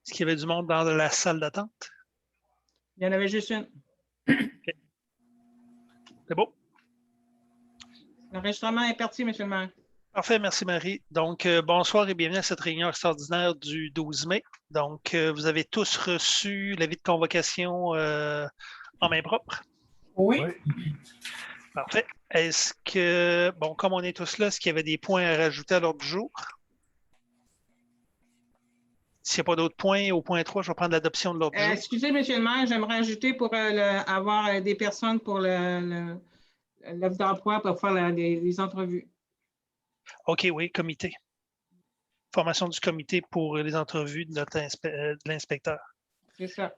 Est-ce qu'il y avait du monde dans la salle d'attente? Il y en avait juste une. Okay. C'est beau. L'enregistrement est parti, M. le maire. Parfait, merci Marie. Donc, bonsoir et bienvenue à cette réunion extraordinaire du 12 mai. Donc, vous avez tous reçu l'avis de convocation en main propre? Oui. Parfait. Est-ce que, bon, comme on est tous là, est-ce qu'il y avait des points à rajouter à l'ordre du jour? S'il n'y a pas d'autres points, au point 3, je vais prendre l'adoption de l'ordre du jour. Excusez, M. le maire, j'aimerais ajouter pour avoir des personnes pour l'offre d'emploi pour faire les entrevues. OK, oui, comité. Formation du comité pour les entrevues de l'inspecteur. C'est ça.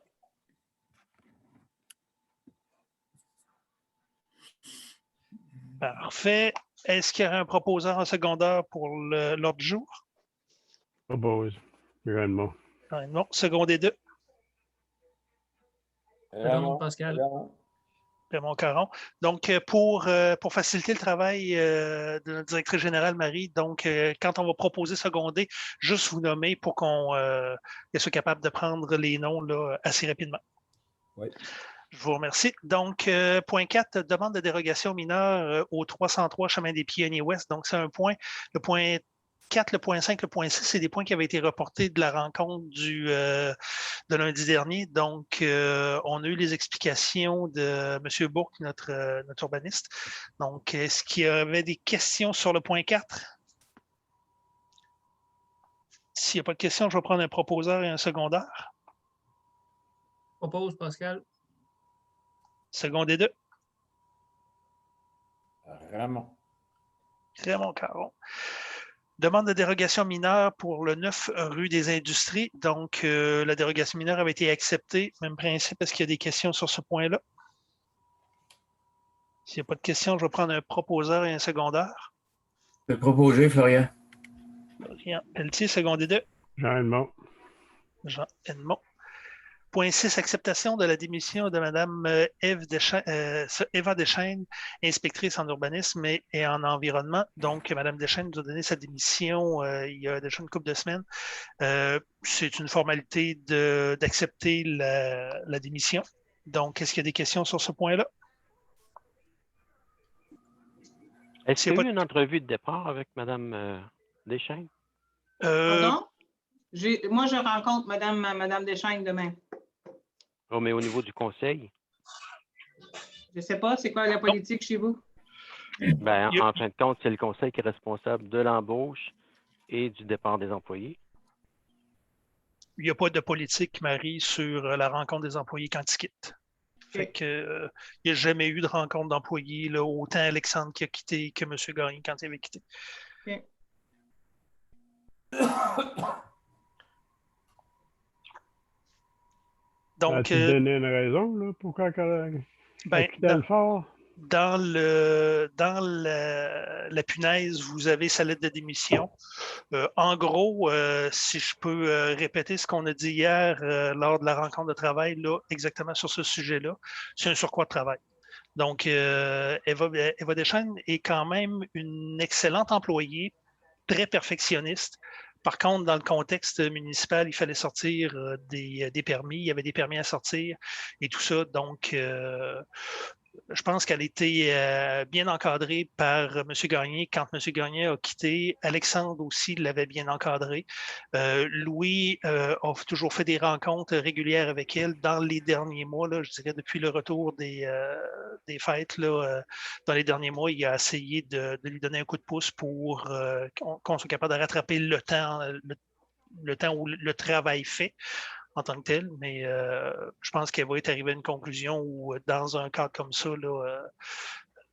Parfait. Est-ce qu'il y aurait un proposeur en secondaire pour l'ordre du jour? Propose. Raymond. Non. Secondé 2. Raymond Pascal. Raymond Caron. Donc, pour faciliter le travail de notre directrice générale, Marie, donc, quand on va proposer seconder, juste vous nommer pour qu'on soit capable de prendre les noms là, assez rapidement. Oui. Je vous remercie. Donc, point 4, demande de dérogation mineure au 303 Chemin des Pionniers Ouest. Donc, c'est un point. Le point 4, le point 5, le point 6, c'est des points qui avaient été reportés de la rencontre de lundi dernier. Donc, on a eu les explications de M. Bourque, notre urbaniste. Donc, est-ce qu'il y avait des questions sur le point 4? S'il n'y a pas de questions, je vais prendre un proposeur et un secondaire. Propose Pascal. Secondé 2. Raymond. Raymond Caron. Demande de dérogation mineure pour le 9 rue des Industries. Donc, la dérogation mineure avait été acceptée. Même principe, est-ce qu'il y a des questions sur ce point-là? S'il n'y a pas de questions, je vais prendre un proposeur et un secondaire. Je vais proposer, Florian. Florian Pelletier, secondé 2. Jean Edmond. Jean Edmond. Point 6, acceptation de la démission de Mme Eva Deschaines, inspectrice en urbanisme et en environnement. Donc, Mme Deschaines nous a donné sa démission il y a déjà une couple de semaines. C'est une formalité d'accepter la démission. Donc, est-ce qu'il y a des questions sur ce point-là? Est-ce qu'il y a eu une entrevue de départ avec Mme Deschaines? Pardon? Moi, je rencontre Mme Deschaines demain. Oh, mais au niveau du conseil? Je ne sais pas, c'est quoi la politique chez vous? Ben, en fin de compte, c'est le conseil qui est responsable de l'embauche et du départ des employés. Il n'y a pas de politique, Marie, sur la rencontre des employés quand ils quittent. Fait que, il n'y a jamais eu de rencontre d'employés, là, autant Alexandre qui a quitté que M. Gagné quand il avait quitté. OK. Donc, as-tu donné une raison là, pourquoi elle a quitté le fort? Dans la punaise, vous avez sa lettre de démission. En gros, si je peux répéter ce qu'on a dit hier lors de la rencontre de travail, là, exactement sur ce sujet-là, c'est un surcroît de travail. Donc, Eva Deschaines est quand même une excellente employée, très perfectionniste. Par contre, dans le contexte municipal, il fallait sortir des permis. Il y avait des permis à sortir et tout ça. Donc, je pense qu'elle a été bien encadrée par M. Gagné. Quand M. Gagné a quitté, Alexandre aussi l'avait bien encadré. Louis a toujours fait des rencontres régulières avec elle dans les derniers mois, là, je dirais depuis le retour des fêtes. Là, dans les derniers mois, il a essayé de lui donner un coup de pouce pour qu'on soit capable de rattraper le temps où le travail fait en tant que tel, mais je pense qu'elle va être arrivée à une conclusion où, dans un cadre comme ça, là,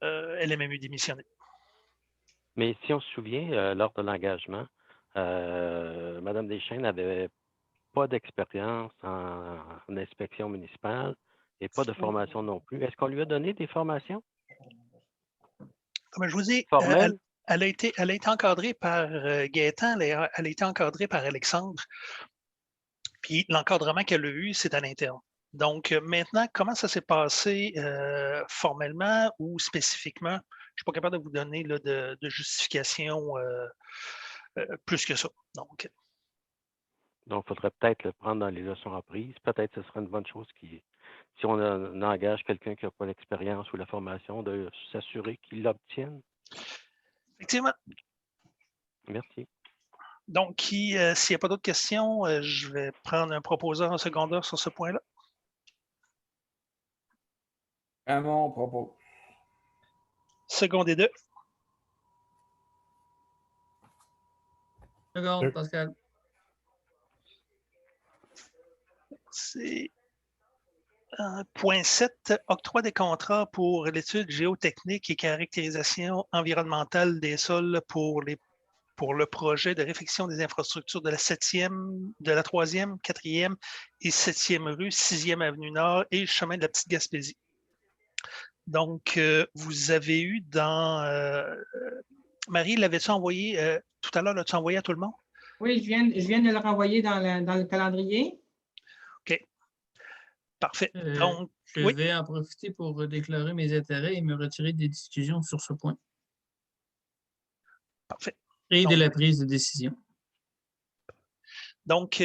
elle a même eu démissionné. Mais si on se souvient, lors de l'engagement, Mme Deschaines n'avait pas d'expérience en inspection municipale et pas de formation non plus. Est-ce qu'on lui a donné des formations? Comme je vous dis, elle a été encadrée par Gaétan, elle a été encadrée par Alexandre. Puis l'encadrement qu'elle a eu, c'est à l'interne. Donc maintenant, comment ça s'est passé formellement ou spécifiquement? Je ne suis pas capable de vous donner là, de justification plus que ça. Donc. Donc, il faudrait peut-être le prendre dans les leçons apprises. Peut-être que ce serait une bonne chose si on engage quelqu'un qui n'a pas l'expérience ou la formation, de s'assurer qu'il l'obtienne. Effectivement. Merci. Donc, s'il n'y a pas d'autres questions, je vais prendre un proposeur en secondaire sur ce point-là. À mon propos. Secondé 2. Seconde, Pascal. C'est point 7, octroi des contrats pour l'étude géotechnique et caractérisation environnementale des sols pour le projet de réfection des infrastructures de la 3e, 4e et 7e rue, 6e avenue Nord et chemin de la Petite Gaspésie. Donc, vous avez eu Marie, l'avais-tu envoyé tout à l'heure, l'as-tu envoyé à tout le monde? Oui, je viens de le renvoyer dans le calendrier. OK. Parfait. Donc, je vais en profiter pour déclarer mes intérêts et me retirer des discussions sur ce point. Parfait. Et de la prise de décision. Donc,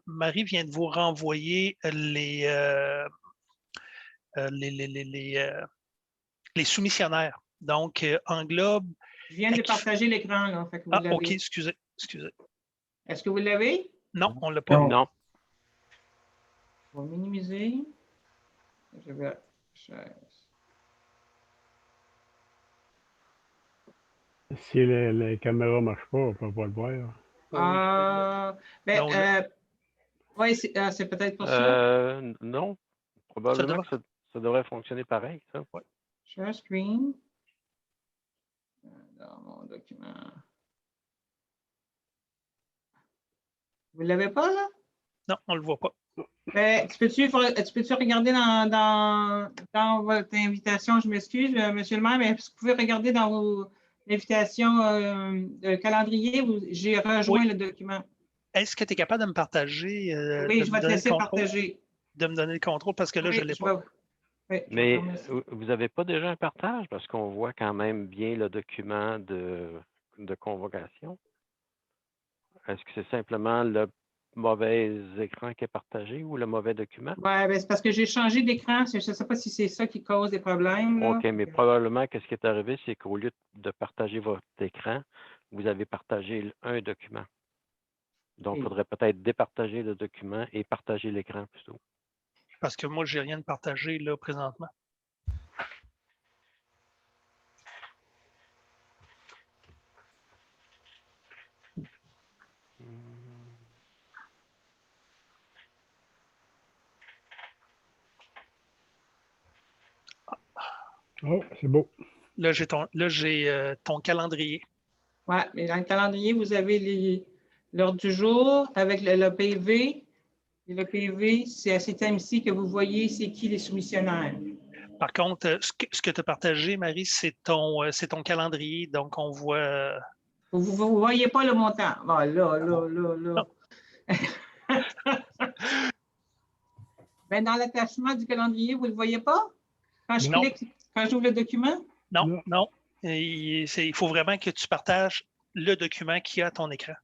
Marie vient de vous renvoyer les soumissionnaires. Donc, englobe. Je viens de partager l'écran, là. Fait que vous l'avez. OK, excusez. Est-ce que vous l'avez? Non, on ne l'a pas. Non. Je vais minimiser. Je vais. Si les caméras ne marchent pas, on ne peut pas le voir. Oui, c'est peut-être pour ça. Non. Probablement que ça devrait fonctionner pareil, ça. Ouais. Share screen. Dans mon document. Vous ne l'avez pas, là? Non, on ne le voit pas. Tu peux-tu regarder dans votre invitation? Je m'excuse, monsieur le maire, mais vous pouvez regarder dans vos invitations de calendrier. J'ai rejoint le document. Est-ce que tu es capable de me partager? Oui, je vais te laisser partager. De me donner le contrôle parce que là, je ne l'ai pas. Oui, mais vous n'avez pas déjà un partage parce qu'on voit quand même bien le document de convocation. Est-ce que c'est simplement le mauvais écran qui est partagé ou le mauvais document? Oui, c'est parce que j'ai changé d'écran. Je ne sais pas si c'est ça qui cause des problèmes. Là. OK, mais probablement que ce qui est arrivé, c'est qu'au lieu de partager votre écran, vous avez partagé un document. Donc, il faudrait peut-être départager le document et partager l'écran plutôt. Parce que moi, je n'ai rien de partagé là présentement. Oh, c'est beau. Là, j'ai ton calendrier. Oui, mais dans le calendrier, vous avez l'ordre du jour avec le PV. Et le PV, c'est à cet ici que vous voyez c'est qui les soumissionnaires. Par contre, ce que tu as partagé, Marie, c'est ton calendrier. Donc, on voit. Vous ne voyez pas le montant. Ah, là. Ben, dans l'attachement du calendrier, vous ne le voyez pas? Quand j'ouvre le document? Non. Il faut vraiment que tu partages le document qui est à ton écran.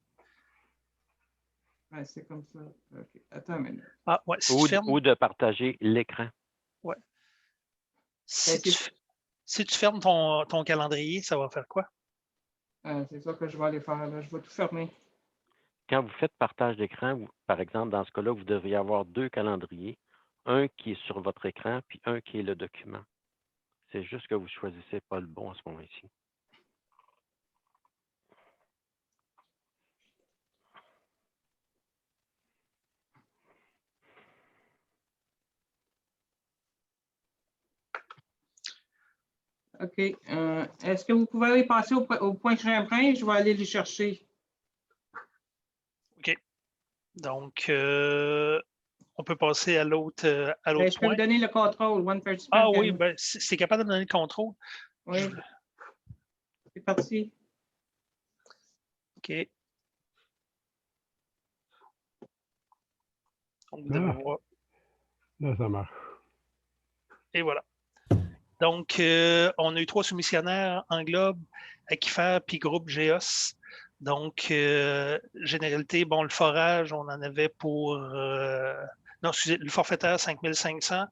Ouais, c'est comme ça. Okay. Attends une minute. Ah, ouais, ou de partager l'écran. Oui. Si tu fermes ton calendrier, ça va faire quoi? C'est ça que je vais aller faire. Là. Je vais tout fermer. Quand vous faites partage d'écran, par exemple, dans ce cas-là, vous devriez avoir deux calendriers, un qui est sur votre écran, puis un qui est le document. C'est juste que vous ne choisissez pas le bon à ce moment-ci. OK. Est-ce que vous pouvez aller passer au point Champlain? Je vais aller les chercher. OK. Donc, on peut passer à l'autre point. Je peux vous donner le contrôle. Oui, ben, c'est capable de me donner le contrôle. Oui. C'est parti. OK. Donc, vous devez voir. Là, ça marche. Et voilà. Donc, on a eu 3 soumissionnaires, Englobe, Aquifer puis Groupe Géos. Donc, généralité, bon, le forage, on en avait pour... non, excusez, le forfaitaire, 5 500.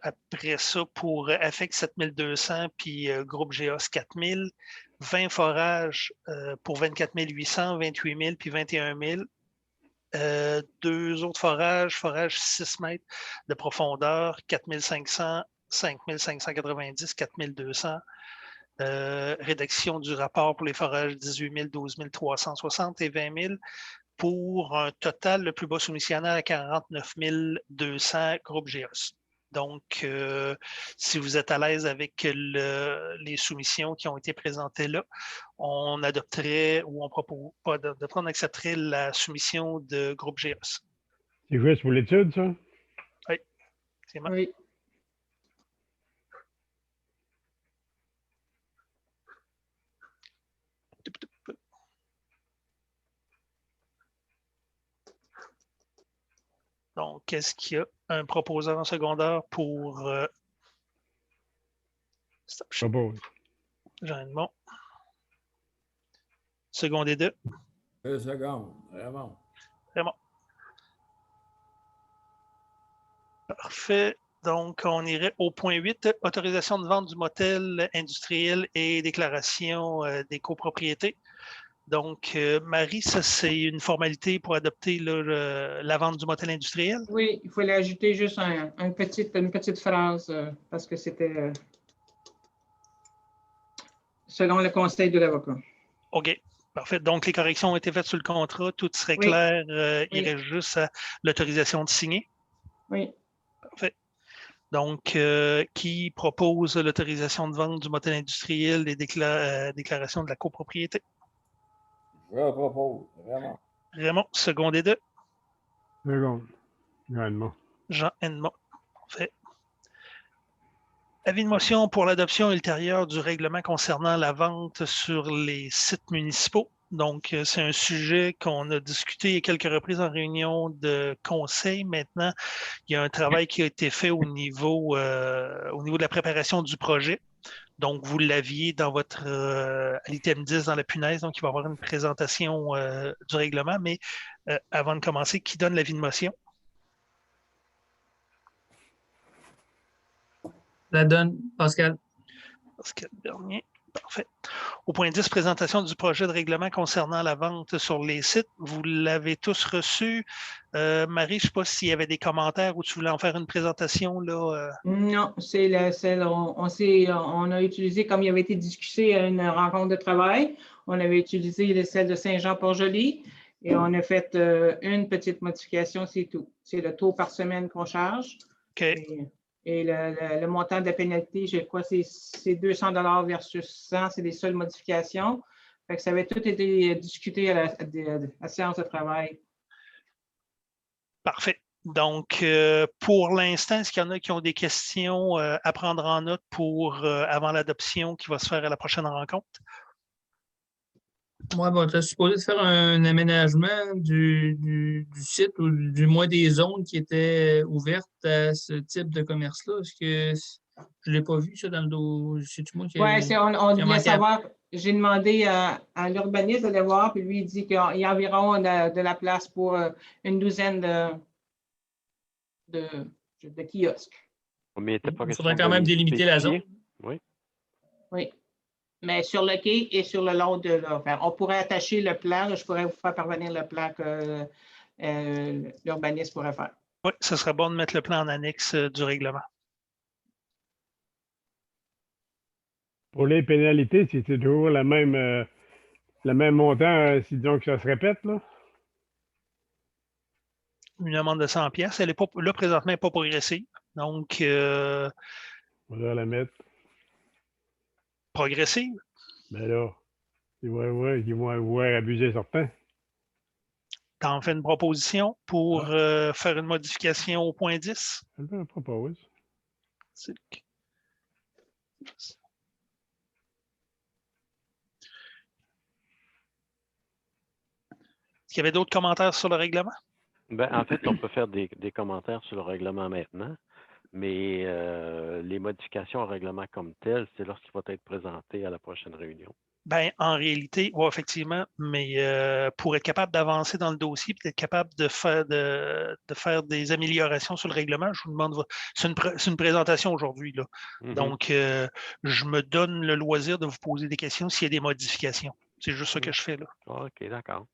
Après ça, pour AFEC, 7 200, puis groupe GEOS, 4 000. 20 forages pour 24 800, 28 000, puis 21 000. Deux autres forages, forage 6 mètres de profondeur, 4 500, 5 590, 4 200. Rédaction du rapport pour les forages 18 000, 12 360 et 20 000 pour un total, le plus bas soumissionnaire à 49 200 groupe GEOS. Donc, si vous êtes à l'aise avec les soumissions qui ont été présentées là, on adopterait ou on propose pas d'adopter, on accepterait la soumission de groupe GEOS. C'est juste pour l'étude, ça? Oui, c'est bon. Oui. Donc, est-ce qu'il y a un proposeur en secondaire pour Propose. Jean Edmond? Seconde et 2. 2 secondes, vraiment. Vraiment. Parfait. Donc, on irait au point 8, autorisation de vente du motel industriel et déclaration des copropriétés. Donc, Marie, ça, c'est une formalité pour adopter la vente du motel industriel? Oui, il fallait ajouter juste une petite phrase parce que c'était selon le conseil de l'avocat. OK. Parfait. Donc, les corrections ont été faites sur le contrat. Tout serait Oui. clair. Oui. Il reste juste à l'autorisation de signer. Oui. Parfait. Donc, qui propose l'autorisation de vente du motel industriel et déclaration de la copropriété? Je propose, vraiment. Raymond, seconde et 2. Seconde. Jean Edmond. Jean Edmond. Parfait. Avis de motion pour l'adoption ultérieure du règlement concernant la vente sur les sites municipaux. Donc, c'est un sujet qu'on a discuté à quelques reprises en réunion de conseil. Maintenant, il y a un travail qui a été fait au niveau de la préparation du projet. Donc, vous l'aviez dans votre à l'item 10 dans la punaise. Donc, il va y avoir une présentation du règlement. Mais avant de commencer, qui donne l'avis de motion? La donne, Pascal. Pascal Bernier. Parfait. Au point 10, présentation du projet de règlement concernant la vente sur les sites. Vous l'avez tous reçu. Marie, je ne sais pas s'il y avait des commentaires ou tu voulais en faire une présentation, là. Non, on a utilisé, comme il avait été discuté à une rencontre de travail, on avait utilisé celle de Saint-Jean-Port-Joli et on a fait une petite modification, c'est tout. C'est le taux par semaine qu'on charge. OK. Et le montant de la pénalité, je crois que c'est 200 $ versus 100, c'est les seules modifications. Fait que ça avait tout été discuté à la séance de travail. Parfait. Donc, pour l'instant, est-ce qu'il y en a qui ont des questions à prendre en note pour avant l'adoption qui va se faire à la prochaine rencontre? Moi, bon, tu as supposé de faire un aménagement du site ou du moins des zones qui étaient ouvertes à ce type de commerce-là. Est-ce que je ne l'ai pas vu, ça, dans le dos? C'est-tu moi qui Oui, on qui a voulait manqué savoir. J'ai demandé à l'urbaniste d'aller voir, puis lui, il dit qu'il y a environ de la place pour une douzaine de kiosques. Mais il n'était pas Il question faudrait quand de même les délimiter la zone. spécifier. Oui. Oui. Mais sur le quai et sur le long de là. Enfin, on pourrait attacher le plan. Je pourrais vous faire parvenir le plan que l'urbaniste pourrait faire. Oui, ce serait bon de mettre le plan en annexe du règlement. Pour les pénalités, c'est toujours le même montant, si disons que ça se répète, là? Une amende de 100 $. Elle est pas, là, présentement, elle n'est pas progressive. Donc, On va la mettre. progressive. Mais là, ils vont abuser certains. Tu en fais une proposition pour faire une modification au point 10? Je le propose. Est-ce qu'il y avait d'autres commentaires sur le règlement? Ben, en fait, on peut faire des commentaires sur le règlement maintenant, mais les modifications au règlement comme tel, c'est lorsqu'il va être présenté à la prochaine réunion. Ben, en réalité, oui, effectivement, mais pour être capable d'avancer dans le dossier et d'être capable de faire des améliorations sur le règlement, je vous demande, c'est une présentation aujourd'hui, là. Donc, je me donne le loisir de vous poser des questions s'il y a des modifications. C'est juste ça que je fais là. OK, d'accord.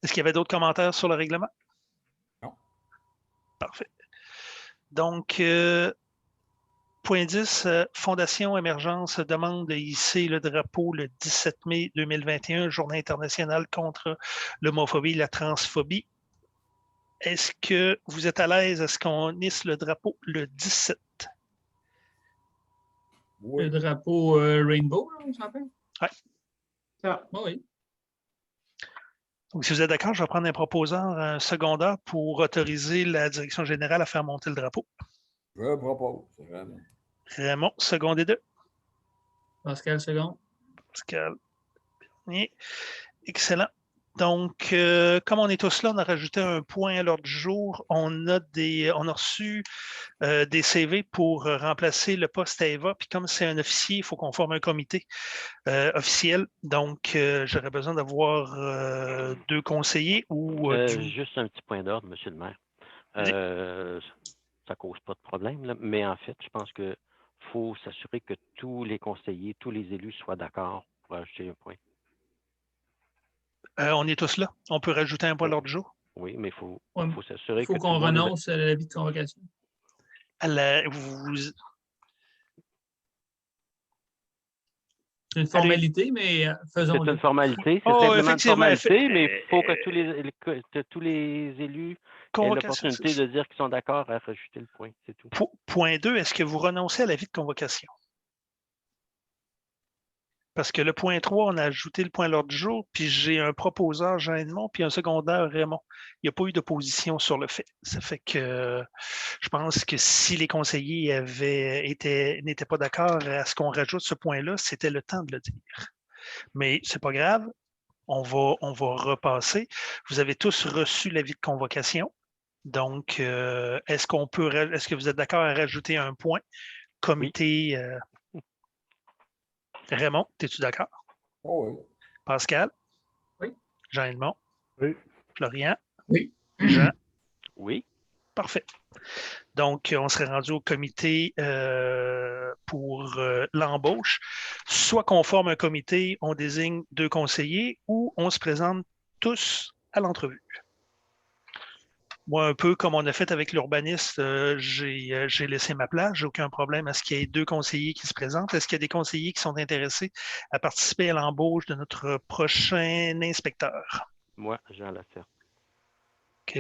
Est-ce qu'il y avait d'autres commentaires sur le règlement? Non. Parfait. Donc, point 10, Fondation Émergence demande de hisser le drapeau le 17 mai 2021, Journée internationale contre l'homophobie et la transphobie. Est-ce que vous êtes à l'aise à ce qu'on hisse le drapeau le 17? Oui. Le drapeau Rainbow, là, on s'appelle? Ça. Oui. Donc, si vous êtes d'accord, je vais prendre un proposeur, un secondaire pour autoriser la direction générale à faire monter le drapeau. Je propose, vraiment. Raymond, second et deux. Pascal, second. Pascal, dernier. Excellent. Donc, comme on est tous là, on a rajouté un point à l'ordre du jour. On a reçu des CV pour remplacer le poste à Eva. Puis comme c'est un officier, il faut qu'on forme un comité officiel. Donc, j'aurais besoin d'avoir 2 conseillers ou Juste un petit point d'ordre, Monsieur le maire. Ça ne cause pas de problème, là, mais en fait, je pense qu'il faut s'assurer que tous les conseillers, tous les élus soient d'accord pour ajouter un point. on est tous là. On peut rajouter un point à l'ordre du jour. Oui, mais il faut Ouais, s'assurer il faut que qu'on tout le monde renonce à l'avis de convocation. C'est une formalité, mais C'est faisons-le. une formalité, c'est Oh, simplement une effectivement, formalité, mais il faut que tous les élus aient convocation. l'opportunité de dire qu'ils sont d'accord à rajouter le point, c'est tout. Point 2, est-ce que vous renoncez à l'avis de convocation? Parce que le point 3, on a ajouté le point à l'ordre du jour, puis j'ai un proposeur, Jean Edmond, puis un secondaire, Raymond. Il n'y a pas eu d'opposition sur le fait. Ça fait que je pense que si les conseillers n'étaient pas d'accord à ce qu'on rajoute ce point-là, c'était le temps de le dire. Mais c'est pas grave, on va repasser. Vous avez tous reçu l'avis de convocation. Donc, est-ce que vous êtes d'accord à rajouter un point? Comité. Raymond, es-tu d'accord? Oh oui. Pascal? Oui. Jean-Edmond? Oui. Florian? Oui. Jean? Oui. Parfait. Donc, on serait rendu au comité pour l'embauche. Soit qu'on forme un comité, on désigne 2 conseillers, ou on se présente tous à l'entrevue. Moi, un peu comme on a fait avec l'urbaniste, j'ai laissé ma place, j'ai aucun problème à ce qu'il y ait 2 conseillers qui se présentent. Est-ce qu'il y a des conseillers qui sont intéressés à participer à l'embauche de notre prochain inspecteur? Moi, Jean Lasserte. OK.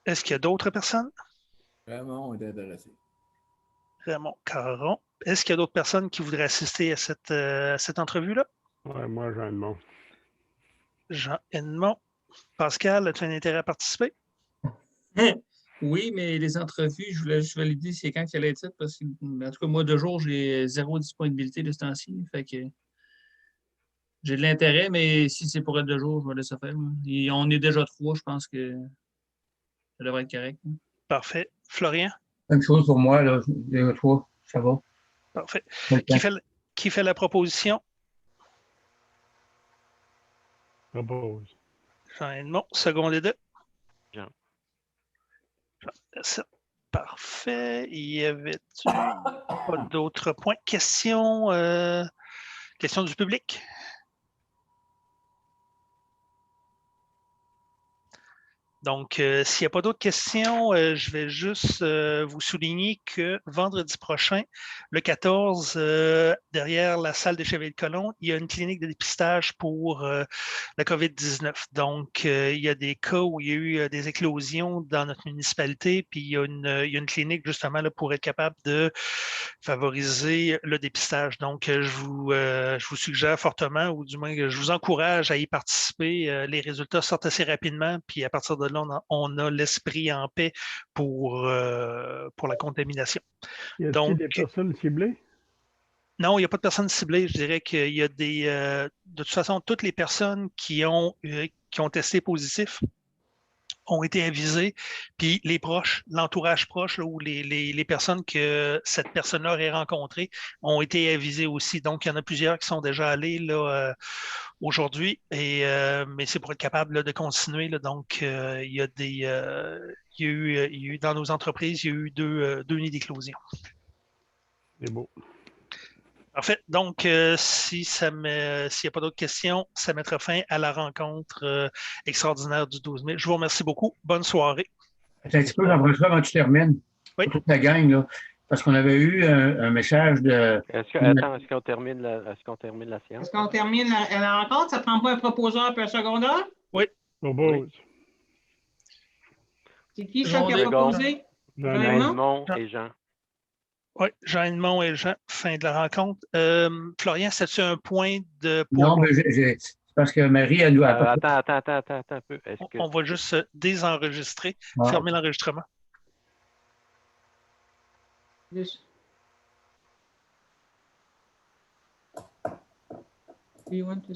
Est-ce qu'il y a d'autres personnes? Vraiment, on est intéressé. Raymond Caron. Est-ce qu'il y a d'autres personnes qui voudraient assister à cette entrevue-là? Ouais, moi, Jean Edmond. Jean Edmond. Pascal, as-tu un intérêt à participer? Oui, mais les entrevues, je voulais juste valider c'est quand qu'elle est parce que, en tout cas, moi, 2 jours, j'ai 0 disponibilité de ce temps-ci. Fait que j'ai de l'intérêt, mais si c'est pour être 2 jours, je vais laisser faire. Et on est déjà 3, je pense que ça devrait être correct. Parfait. Florian? Même chose pour moi, là, 3, ça va. Parfait. Okay. Qui fait la proposition? Propose. Jean Edmond, second et 2. Jean. Jean. Parfait. Y avait-tu pas d'autres points? Question du public? Donc, s'il n'y a pas d'autres questions, je vais juste vous souligner que vendredi prochain, le 14, derrière la salle des Chevaliers-de-Colomb, il y a une clinique de dépistage pour la COVID-19. Donc, il y a des cas où il y a eu des éclosions dans notre municipalité, puis il y a une clinique justement là, pour être capable de favoriser le dépistage. Donc, je vous suggère fortement, ou du moins je vous encourage à y participer. Les résultats sortent assez rapidement, puis à partir de là, on a l'esprit en paix pour la contamination. Y a-t-il Donc, des personnes ciblées? non, il n'y a pas de personnes ciblées. Je dirais qu'il y a de toute façon, toutes les personnes qui ont testé positif ont été avisés, puis les proches, l'entourage proche là, ou les personnes que cette personne-là aurait rencontrées ont été avisés aussi. Donc, il y en a plusieurs qui sont déjà allés là, aujourd'hui, mais c'est pour être capable là, de continuer. Là. Donc, il y a eu dans nos entreprises, il y a eu deux nids d'éclosion. C'est beau. Parfait. Donc, s'il n'y a pas d'autres questions, ça mettra fin à la rencontre extraordinaire du 12 mai. Je vous remercie beaucoup. Bonne soirée. Attends un petit peu, Jean-François, avant que tu termines. Oui. Pour toute la gang, là. Parce qu'on avait eu un message de. Est-ce qu'on termine la séance? Est-ce qu'on termine la rencontre? Ça prend pas un proposeur et un secondaire? Propose. C'est qui ça Jean qui a Desgond. proposé? Jean Jean Desgond. Edmond? Edmond et Jean. Oui, Jean Edmond et Jean, fin de la rencontre. Florian, c'est-tu un point de... Non, mais c'est parce que Marie, elle doit. Attends un peu. On va juste désenregistrer, Ah. fermer l'enregistrement. Yes. Do you want to